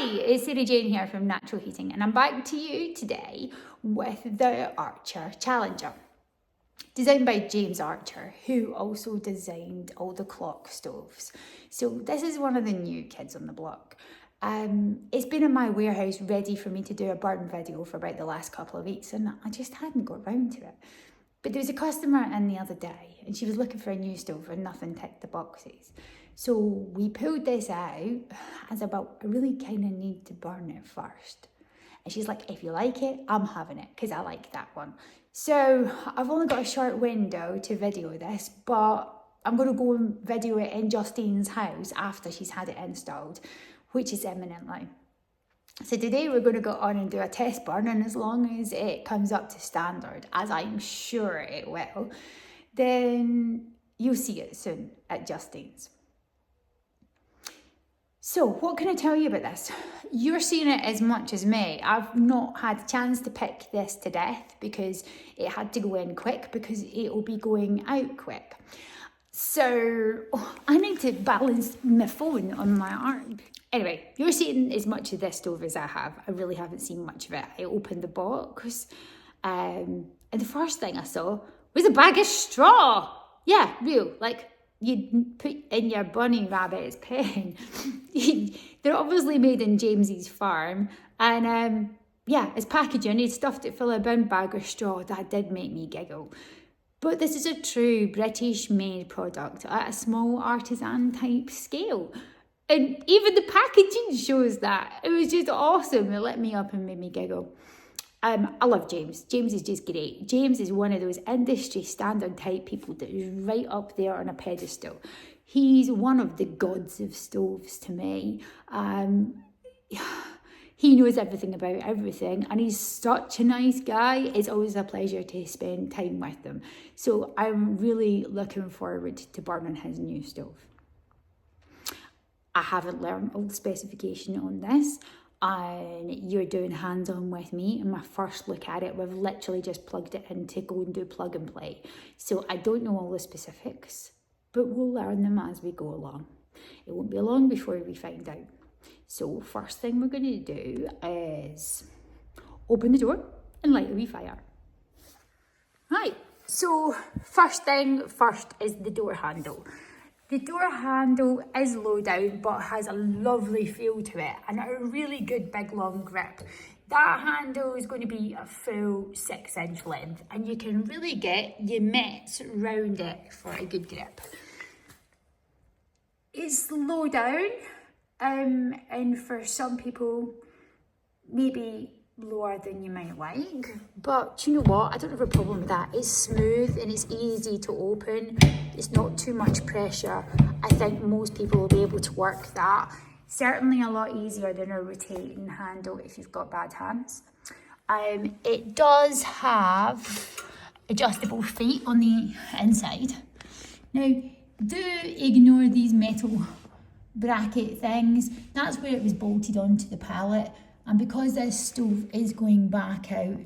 Hi, it's Sarah Jane here from Natural Heating, and I'm back to you today with the Archer Challenger. Designed by James Archer, who also designed all the clock stoves. So this is one of the new kids on the block. It's been in my warehouse ready for me to do a burn video for about the last couple of weeks, and I just hadn't got round to it. But there was a customer in the other day, and she was looking for a new stove and nothing ticked the boxes. So we pulled this out as about, I really kind of need to burn it first. And she's like, if you like it, I'm having it, because I like that one. So I've only got a short window to video this, but I'm going to go and video it in Justine's house after she's had it installed, which is imminently. So today we're going to go on and do a test burn, and as long as it comes up to standard, as I'm sure it will, then you'll see it soon at Justine's. So what can I tell you about this? You're seeing it as much as me. I've not had a chance to pick this to death because it had to go in quick because it will be going out quick. So I need to balance my phone on my arm. Anyway, you're seeing as much of this stove as I have. I really haven't seen much of it. I opened the box and the first thing I saw was a bag of straw. Yeah, real, like you'd put in your bunny rabbit's pen. They're obviously made in James's farm. And yeah, as packaging, he'd stuffed it full of a bin bag of straw. That did make me giggle. But this is a true British-made product at a small artisan type scale. And even the packaging shows that. It was just awesome. It lit me up and made me giggle. I love James. James is just great. James is one of those industry standard type people that is right up there on a pedestal. He's one of the gods of stoves to me. He knows everything about everything, and he's such a nice guy. It's always a pleasure to spend time with him. So I'm really looking forward to burning his new stove. I haven't learned all the specification on this, and you're doing hands-on with me. And my first look at it, we've literally just plugged it in to go and do plug and play. So I don't know all the specifics, but we'll learn them as we go along. It won't be long before we find out. So first thing we're going to do is open the door and light a wee fire. Right, so first thing first is the door handle. The door handle is low down but has a lovely feel to it and a really good big long grip. That handle is going to be a full 6-inch length, and you can really get your mitts round it for a good grip. It's low down, and for some people maybe lower than you might like, but you know what, I don't have a problem with that. It's smooth and it's easy to open. It's not too much pressure. I think most people will be able to work that. Certainly a lot easier than a rotating handle if you've got bad hands. It does have adjustable feet on the inside. Now, do ignore these metal bracket things. That's where it was bolted onto the pallet. And because this stove is going back out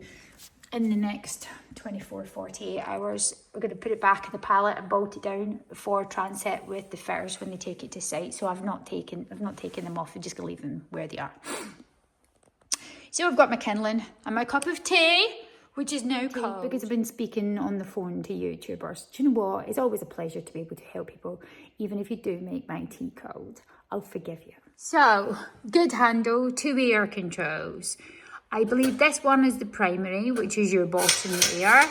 in the next 24-48 hours, we're going to put it back in the pallet and bolt it down for transit with the fitters when they take it to site. So I've not taken them off. I'm just going to leave them where they are. So I've got my kindling and my cup of tea, which is now cold because I've been speaking on the phone to YouTubers. Do you know what? It's always a pleasure to be able to help people. Even if you do make my tea cold, I'll forgive you. So, good handle, 2 air controls. I believe this one is the primary, which is your bottom air.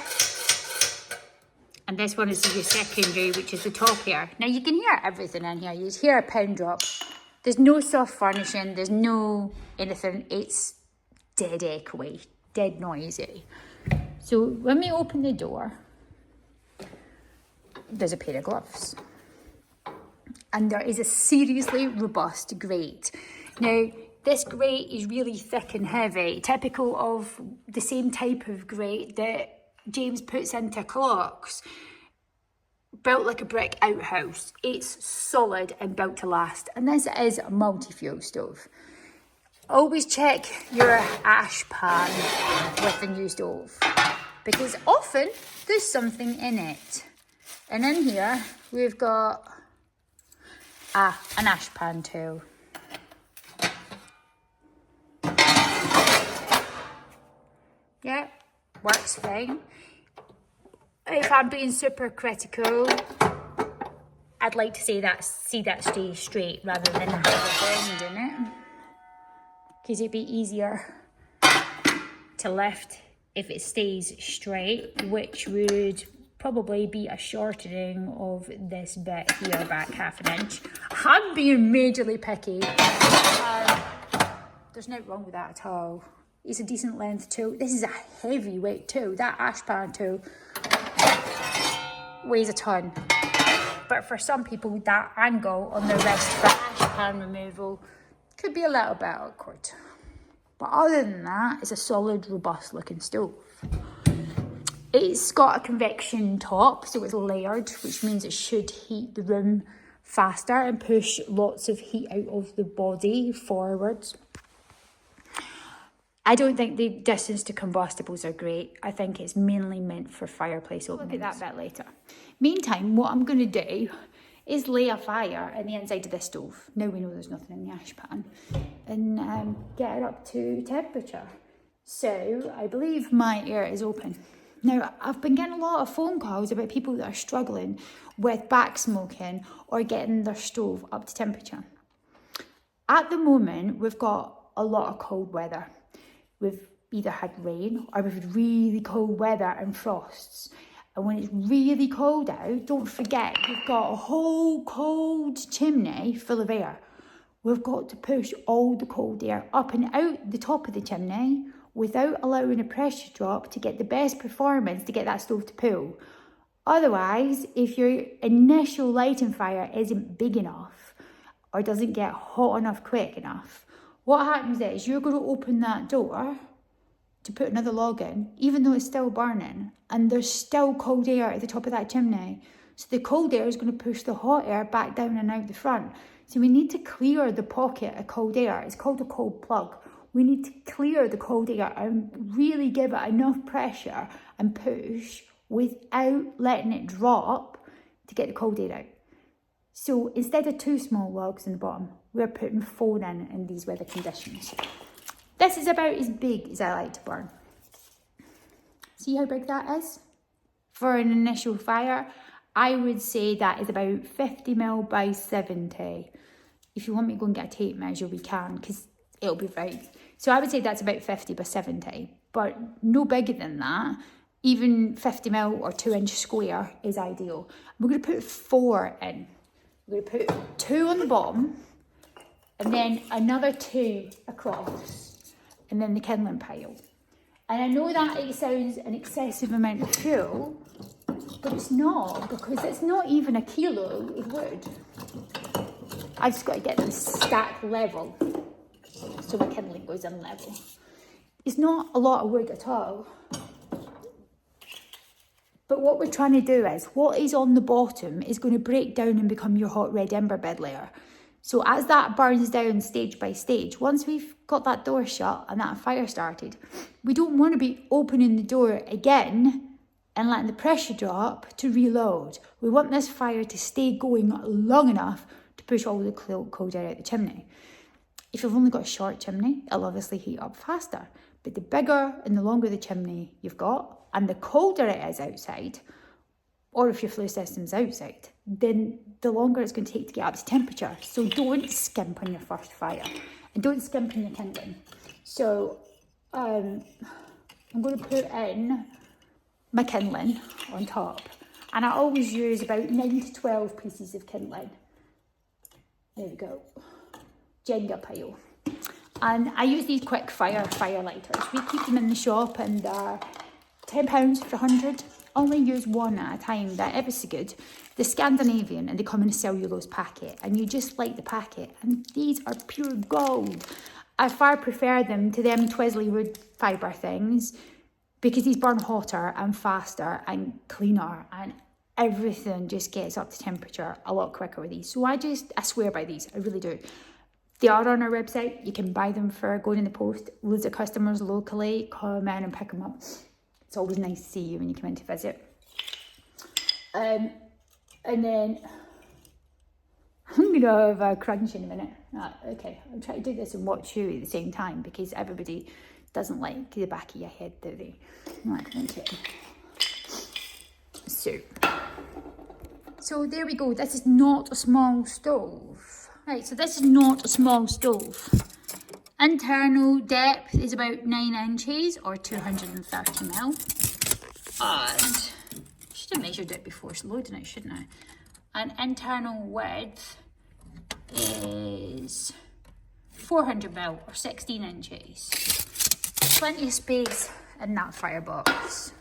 And this one is your secondary, which is the top air. Now, you can hear everything in here. You hear a pin drop. There's no soft furnishing. There's no anything. It's dead echoey, dead noisy. So, when we open the door, there's a pair of gloves. And there is a seriously robust grate. Now, this grate is really thick and heavy, typical of the same type of grate that James puts into clocks. Built like a brick outhouse. It's solid and built to last. And this is a multi-fuel stove. Always check your ash pan with the new stove, because often there's something in it. And in here, we've got an ash pan too. works fine. If I'm being super critical, I'd like to see that stay straight rather than have a bend in it, because it'd be easier to lift if it stays straight, which would probably be a shortening of this bit here back half an inch. I'm being majorly picky. There's nothing wrong with that at all. It's a decent length tool. This is a heavyweight tool. That ash pan tool weighs a ton. But for some people, that angle on the wrist for ash pan removal could be a little bit awkward. But other than that, it's a solid, robust looking stove. It's got a convection top, so it's layered, which means it should heat the room faster and push lots of heat out of the body forwards. I don't think the distance to combustibles are great. I think it's mainly meant for fireplace openings. We'll look at that bit later. Meantime, what I'm going to do is lay a fire in the inside of this stove. Now we know there's nothing in the ash pan. And get it up to temperature. So I believe my air is open. Now, I've been getting a lot of phone calls about people that are struggling with back smoking or getting their stove up to temperature. At the moment, we've got a lot of cold weather. We've either had rain or we've had really cold weather and frosts. And when it's really cold out, don't forget, we've got a whole cold chimney full of air. We've got to push all the cold air up and out the top of the chimney without allowing a pressure drop to get the best performance to get that stove to pull. Otherwise, if your initial lighting fire isn't big enough or doesn't get hot enough quick enough, what happens is you're going to open that door to put another log in, even though it's still burning, and there's still cold air at the top of that chimney. So the cold air is going to push the hot air back down and out the front. So we need to clear the pocket of cold air. It's called a cold plug. We need to clear the cold air and really give it enough pressure and push without letting it drop to get the cold air out. So instead of 2 small logs in the bottom, we're putting 4 in these weather conditions. This is about as big as I like to burn. See how big that is? For an initial fire, I would say that is about 50mm by 70. If you want me to go and get a tape measure, we can, because it'll be right. So I would say that's about 50 by 70, but no bigger than that. Even 50mm or 2-inch square is ideal. We're going to put 4 in. We're going to put 2 on the bottom, and then another 2 across, and then the kindling pile. And I know that it sounds an excessive amount of fuel, but it's not, because it's not even a kilo of wood. I've just got to get them stacked level, so my kindling goes in level. It's not a lot of wood at all. But what we're trying to do is, what is on the bottom is going to break down and become your hot red ember bed layer. So as that burns down stage by stage, once we've got that door shut and that fire started, we don't want to be opening the door again and letting the pressure drop to reload. We want this fire to stay going long enough to push all the cold air out the chimney. If you've only got a short chimney, it'll obviously heat up faster. But the bigger and the longer the chimney you've got, and the colder it is outside, or if your flue system's outside, then the longer it's going to take to get up to temperature. So don't skimp on your first fire, and don't skimp on your kindling. So I'm going to put in my kindling on top, and I always use about 9 to 12 pieces of kindling. There we go. Jenga pile. And I use these quick fire lighters. We keep them in the shop, and they're £10 for 100. Only use 1 at a time. They're ever so good. The Scandinavian, and they come in a cellulose packet, and you just light the packet, and these are pure gold. I far prefer them to them twizzly wood fibre things, because these burn hotter and faster and cleaner, and everything just gets up to temperature a lot quicker with these. So I swear by these, I really do. They are on our website. You can buy them for going in the post. Loads of customers locally come in and pick them up. It's always nice to see you when you come in to visit. And then I'm going to have a crunch in a minute. Okay, I'm trying to do this and watch you at the same time, because everybody doesn't like the back of your head, do they? Right, so there we go. This is not a small stove. Right, so this is not a small stove. Internal depth is about 9 inches or 230 mil. And should have measured it before loading it, shouldn't I? And internal width is 400 mil or 16 inches. Plenty of space in that firebox.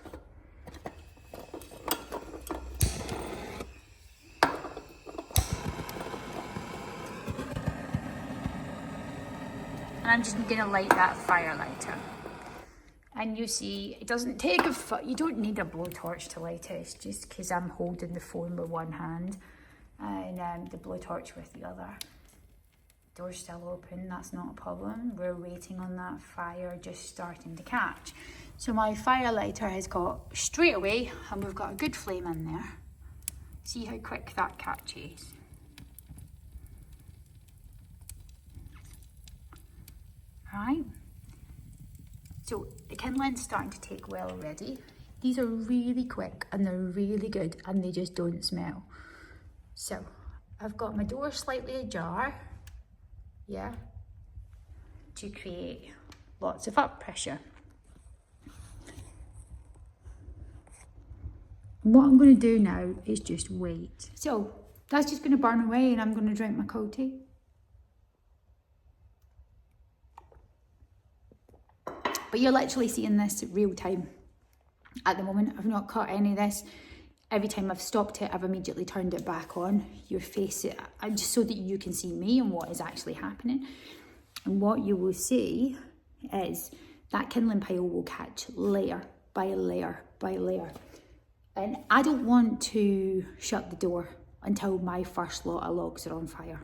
And I'm just gonna light that fire lighter. And you see, it doesn't take you don't need a blowtorch to light it. It's just because I'm holding the phone with one hand and the blowtorch with the other. Door's still open, that's not a problem. We're waiting on that fire just starting to catch. So my fire lighter has got straight away, and we've got a good flame in there. See how quick that catches. Right. So the kindling's starting to take well already. These are really quick and they're really good and they just don't smell. So I've got my door slightly ajar, yeah, to create lots of up pressure. And what I'm going to do now is just wait. So that's just going to burn away and I'm going to drink my cold tea. But you're literally seeing this real time at the moment. I've not cut any of this. Every time I've stopped it, I've immediately turned it back on. Your face, just so that you can see me and what is actually happening. And what you will see is that kindling pile will catch layer by layer by layer. And I don't want to shut the door until my first lot of logs are on fire.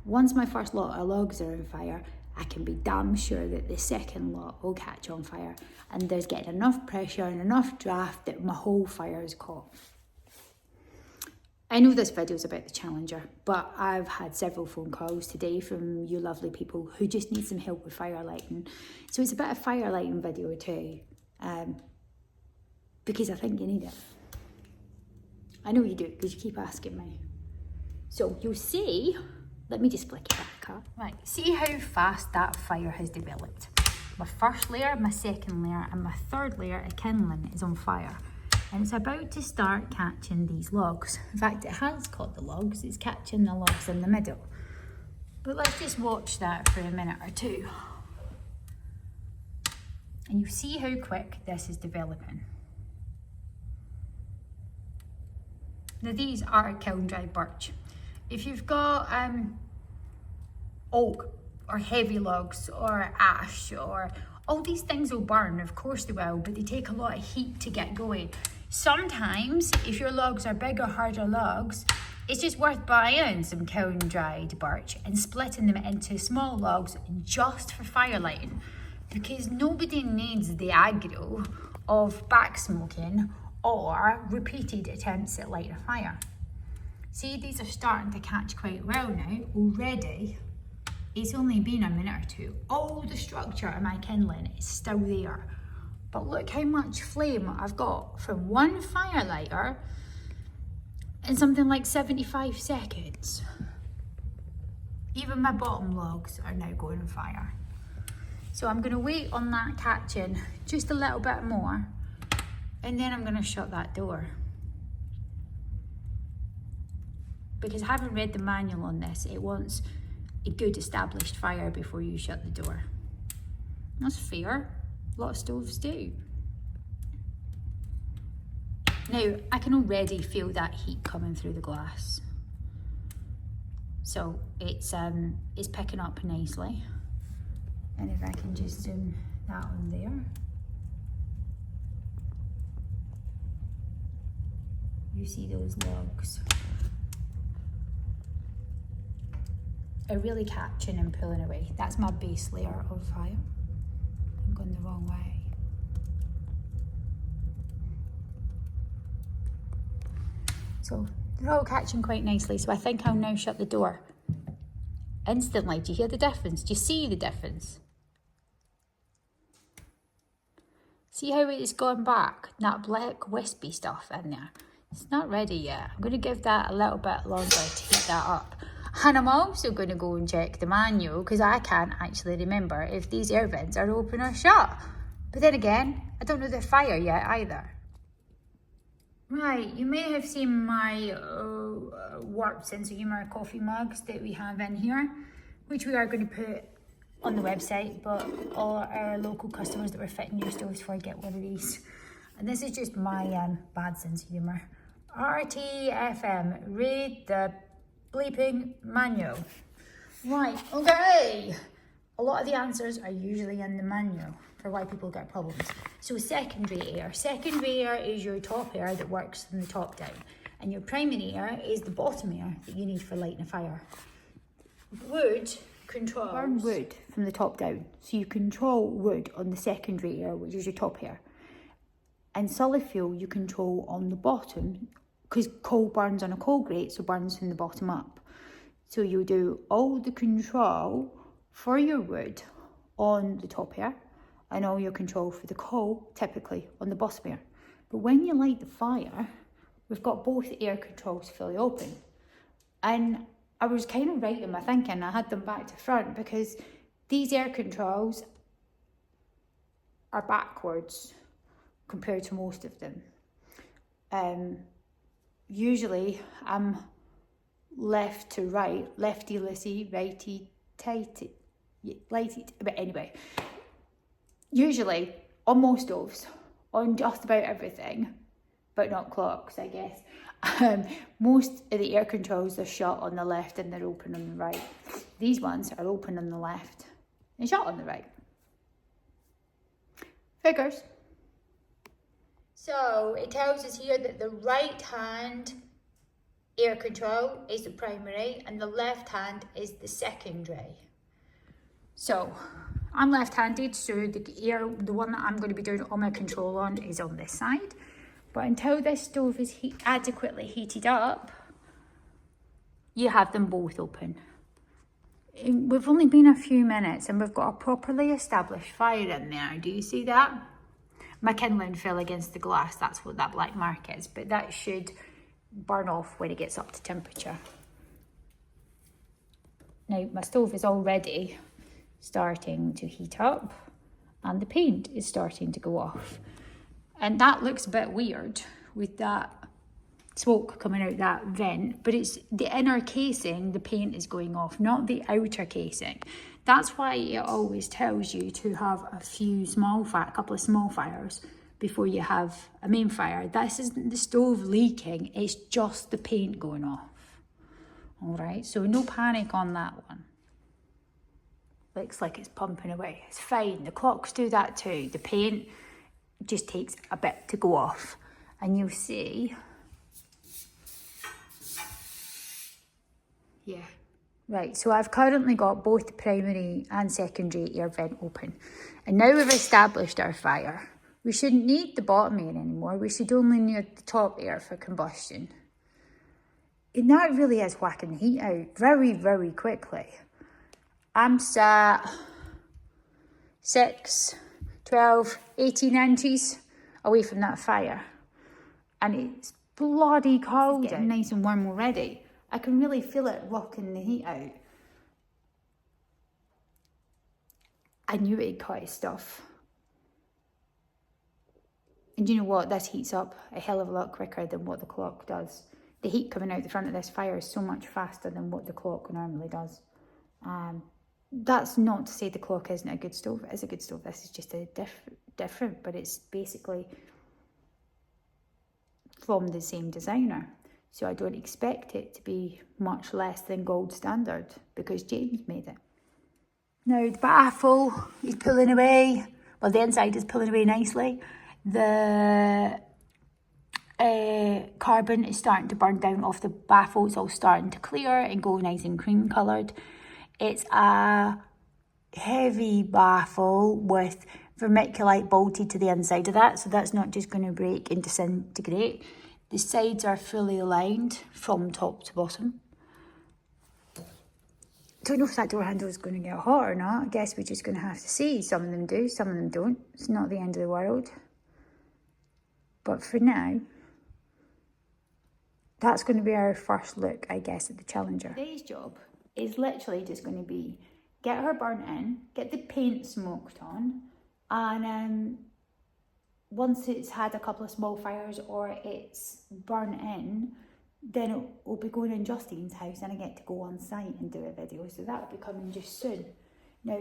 Once my first lot of logs are on fire, I can be damn sure that the second lot will catch on fire and there's getting enough pressure and enough draft that my whole fire is caught. I know this video is about the Challenger, but I've had several phone calls today from you lovely people who just need some help with fire lighting. So it's a bit of fire lighting video too, because I think you need it. I know you do, because you keep asking me. So you'll see, let me just flick it back up. Right, see how fast that fire has developed. My first layer, my second layer, and my third layer of kindling is on fire. And it's about to start catching these logs. In fact, it has caught the logs, it's catching the logs in the middle. But let's just watch that for a minute or two. And you see how quick this is developing. Now these are kiln dried birch. If you've got oak or heavy logs or ash or all these things will burn, of course they will, but they take a lot of heat to get going. Sometimes, if your logs are bigger, harder logs, it's just worth buying some kiln dried birch and splitting them into small logs just for fire lighting, because nobody needs the aggro of back smoking or repeated attempts at lighting a fire. See, these are starting to catch quite well now already. It's only been a minute or two. All the structure of my kindling is still there. But look how much flame I've got from one fire lighter in something like 75 seconds. Even my bottom logs are now going on fire. So I'm going to wait on that catching just a little bit more, and then I'm going to shut that door. Because having read the manual on this, it wants a good established fire before you shut the door. That's fair. A lot of stoves do. Now, I can already feel that heat coming through the glass. So it's picking up nicely. And if I can just zoom that on there. You see those logs are really catching and pulling away. That's my base layer of fire. I'm going the wrong way. So they're all catching quite nicely. So I think I'll now shut the door. Instantly, do you hear the difference? Do you see the difference? See how it's gone back? That black wispy stuff in there. It's not ready yet. I'm going to give that a little bit longer to heat that up. And I'm also going to go and check the manual because I can't actually remember if these air vents are open or shut. But then again, I don't know the fire yet either. Right, you may have seen my warped sense of humour coffee mugs that we have in here, which we are going to put on the website, but all our local customers that were fitting new stoves for get one of these. And this is just my bad sense of humour. RTFM, read the bleeping manual. Right, okay. A lot of the answers are usually in the manual for why people get problems. So secondary air. Secondary air is your top air that works from the top down. And your primary air is the bottom air that you need for lighting a fire. Wood controls... Burn wood from the top down. So you control wood on the secondary air, which is your top air. And solid fuel you control on the bottom, because coal burns on a coal grate, so burns from the bottom up. So you do all the control for your wood on the top air, and all your control for the coal, typically, on the bottom air. But when you light the fire, we've got both air controls fully open. And I was kind of right in my thinking, I had them back to front, because these air controls are backwards compared to most of them. Usually I'm left to right, lefty-lissy, righty-tighty, lighty, but anyway. Usually on most stoves, on just about everything, but not clocks, I guess. Most of the air controls are shut on the left and they're open on the right. These ones are open on the left and shut on the right. Figures. So it tells us here that the right hand air control is the primary and the left hand is the secondary. So I'm left-handed, so the one that I'm going to be doing all my control on is on this side. But until this stove is adequately heated up, you have them both open. We've only been a few minutes and we've got a properly established fire in there. Do you see that? My kindling fell against the glass, that's what that black mark is, but that should burn off when it gets up to temperature. Now my stove is already starting to heat up and the paint is starting to go off. And that looks a bit weird with that smoke coming out that vent, but it's the inner casing, the paint is going off, not the outer casing. That's why it always tells you to have a couple of small fires before you have a main fire. This isn't the stove leaking, it's just the paint going off. All right, so no panic on that one. Looks like it's pumping away. It's fine, the clocks do that too. The paint just takes a bit to go off. And you'll see, yeah. Right, so I've currently got both the primary and secondary air vent open. And now we've established our fire. We shouldn't need the bottom air anymore. We should only need the top air for combustion. And that really is whacking the heat out very, very quickly. I'm sat 6, 12, 18 inches away from that fire. And it's bloody cold. It's getting nice and warm already. I can really feel it rocking the heat out. I knew it'd cut his stuff. And you know what? This heats up a hell of a lot quicker than what the clock does. The heat coming out the front of this fire is so much faster than what the clock normally does. That's not to say the clock isn't a good stove. It is a good stove. This is just a different, but it's basically from the same designer. So I don't expect it to be much less than gold standard because James made it. Now the baffle is pulling away. Well, the inside is pulling away nicely. The carbon is starting to burn down off the baffle. It's all starting to clear and go nice and cream coloured. It's a heavy baffle with vermiculite bolted to the inside of that, so that's not just going to break and disintegrate. The sides are fully aligned from top to bottom. Don't know if that door handle is going to get hot or not. I guess we're just going to have to see. Some of them do, some of them don't. It's not the end of the world. But for now, that's going to be our first look, I guess, at the Challenger. Today's job is literally just going to be get her burnt in, get the paint smoked on, and once it's had a couple of small fires or it's burnt in, then it will be going in Justine's house and I get to go on site and do a video. So that will be coming just soon. Now,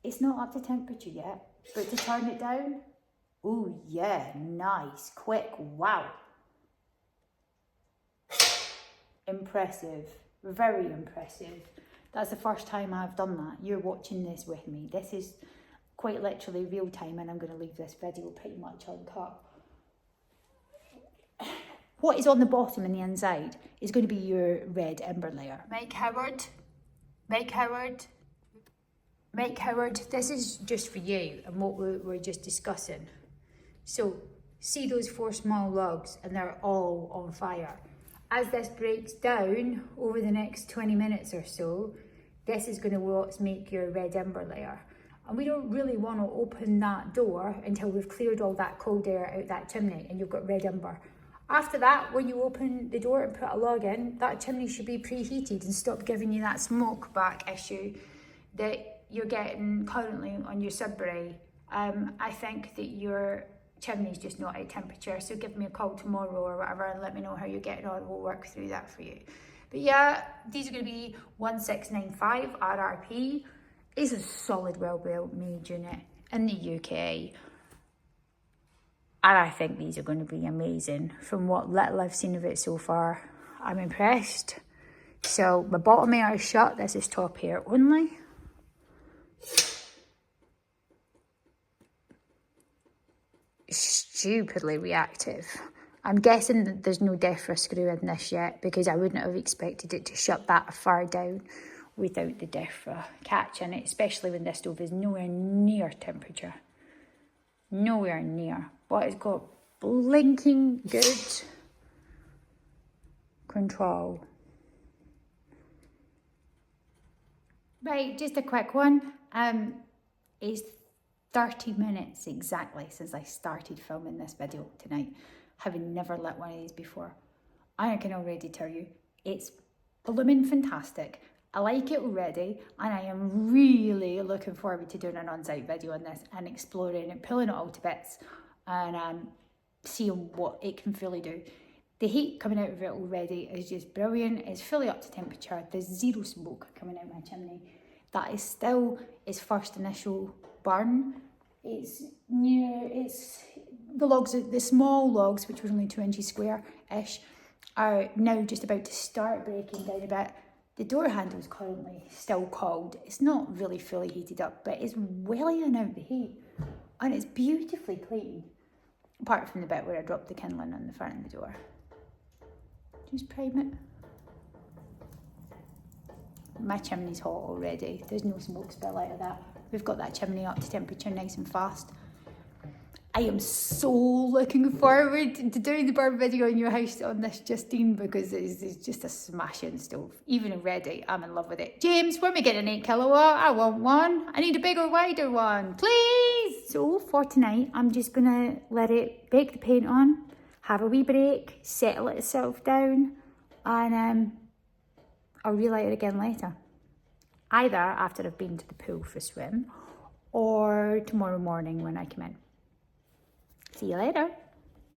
it's not up to temperature yet, but to turn it down, oh yeah, nice, quick, wow. Impressive, very impressive. That's the first time I've done that. You're watching this with me. This is quite literally real time, and I'm going to leave this video pretty much uncut. What is on the bottom and the inside is going to be your red ember layer. Mike Howard, this is just for you and what we were just discussing. So, see those 4 small logs, and they're all on fire. As this breaks down over the next 20 minutes or so, this is going to make your red ember layer. And we don't really want to open that door until we've cleared all that cold air out that chimney and you've got red ember. After that, when you open the door and put a log in, that chimney should be preheated and stop giving you that smoke back issue that you're getting currently on your Sudbury. I think that your chimney's just not at temperature, so give me a call tomorrow or whatever and let me know how you're getting on. We'll work through that for you. But yeah, these are going to be 1695 RRP. It's a solid, well-built made unit in the UK. And I think these are going to be amazing. From what little I've seen of it so far, I'm impressed. So my bottom air is shut. This is top air only. Stupidly reactive. I'm guessing that there's no DEFRA screw in this yet, because I wouldn't have expected it to shut that far down without the DEFRA catch in it, especially when this stove is nowhere near temperature. Nowhere near. But it's got blinking good control. Right, just a quick one. It's 30 minutes exactly since I started filming this video tonight, having never lit one of these before. I can already tell you, it's blooming fantastic. I like it already, and I am really looking forward to doing an on-site video on this and exploring and pulling it all to bits and seeing what it can fully do. The heat coming out of it already is just brilliant. It's fully up to temperature. There's zero smoke coming out my chimney. That is still its first initial burn. It's the logs, the small logs, which were only 2 inches square-ish, are now just about to start breaking down a bit. The door handle is currently still cold. It's not really fully heated up, but it's welling out the heat. And it's beautifully clean. Apart from the bit where I dropped the kindling on the front of the door. Just prime it. My chimney's hot already. There's no smoke spill out of that. We've got that chimney up to temperature nice and fast. I am so looking forward to doing the burn video in your house on this Justine, because it's just a smashing stove. Even already, I'm in love with it. James, when we get an 8 kilowatt, I want one. I need a bigger, wider one, please. So for tonight, I'm just gonna let it bake the paint on, have a wee break, settle itself down, and I'll relight it again later. Either after I've been to the pool for a swim, or tomorrow morning when I come in. See you later.